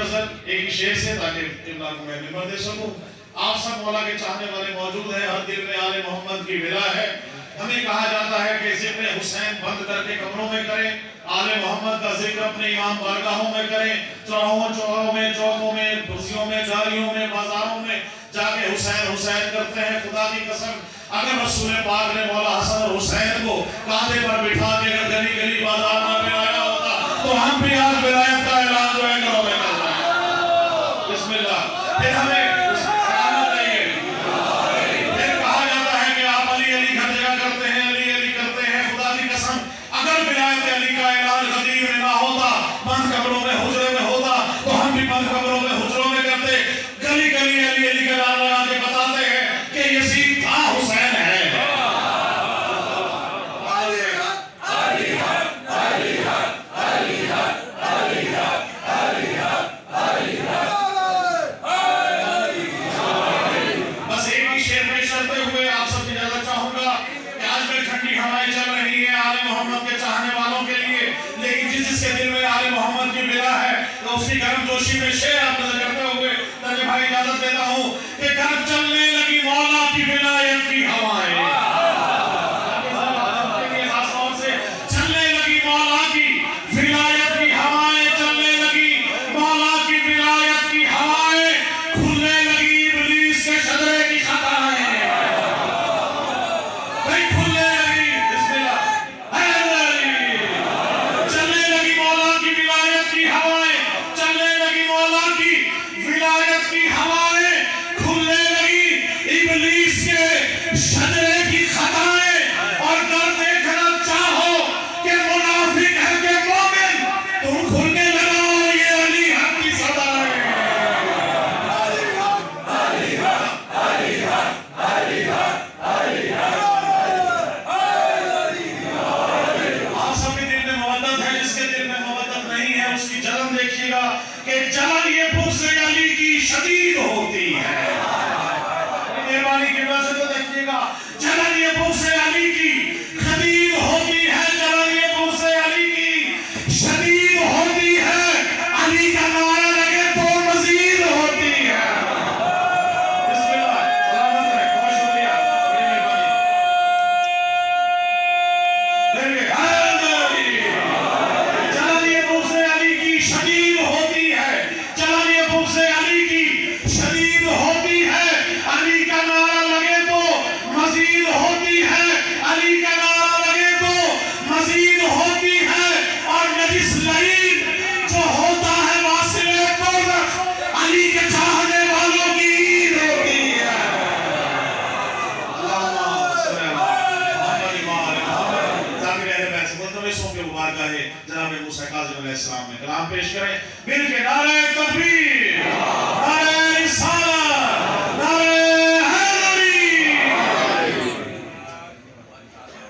गजल एक ही शेर से, ताकि किबला को मैं मिंबर दे सकूं। आप सब मौला के चाहने वाले मौजूद हैं, हर दिल में आले मोहम्मद की विला है। हमें कहा जाता है कि जिक्र हुसैन बंद करके कमरों में करें, आले मोहम्मद का जिक्र अपने इमाम बारगाहों में करें, चौराहों में, चौकों में, कुर्सियों में, गाड़ियों में, बाजारों में जाके हुसैन हुसैन करते हैं। खुदा की कसम, अगर रसूल पाक ने मौला हसन और हुसैन को कांधे पर बिठा के अगर गली गली बाजार में मिलाया होता तो हम भी आज विलायत का ऐलान जो है घरों में कर रहे हैं। बिस्मिल्लाह। फिर हमें उसकी गर्मजोशी में शेर आप नजर करते हुए तने भाई इजाजत देता हूं कि गर्म चलने लगी मौला की विलायत की हवाएं, खासतौर से चलने लगी मौला की विलायत की हवाएं, चलने लगी मौला की विलायत की हवाएं, खुलने लगी इब्लीस के शजरे की खताएं, खुलने लगी। बिस्मिल्लाह। चलने लगी मौला की विलायत की हवाएं, विलायत की हवाएं, खुलने लगी इब्लीस के शजरे की खताएं। और कर देखना चाहो कि मुनाफिक है कि मोमिन, तुम खुलने लगा ये अली हक की सदाएं। आप सबके दिल में मोहब्बत है, जिसके दिल में मोहब्बत नहीं है उसकी जलन देखिएगा कि जलन ये पुरसे अली की शदीद होती है। मेहरबानी की वजह से तो देखिएगा, जलन ये पुरसे अली की शदीद होती है, जलन ये पुरसे अली की शदीद होती है। अली का नारा लगे तो मजीद होती है। बिस्मिल्लाह। सलामत रहे, बहुत शुक्रिया, बड़ी मेहरबानी। जलन ये पुरसे अली की शदीद होती है, जलन ये पुरसे अली की शदीद होती है। अली का नारा लगे तो मजीद होती है, अली का नारा लगे तो मजीद होती है। और नजिस लईन जो होता है वासिले दोज़ख, अली के चाहने वालों की ईद होती है। जनाब मूसा काज़िम अलैहिस्सलाम ने कलाम पेश करें, मिल के नारे तकबीर, नारे रिसालत।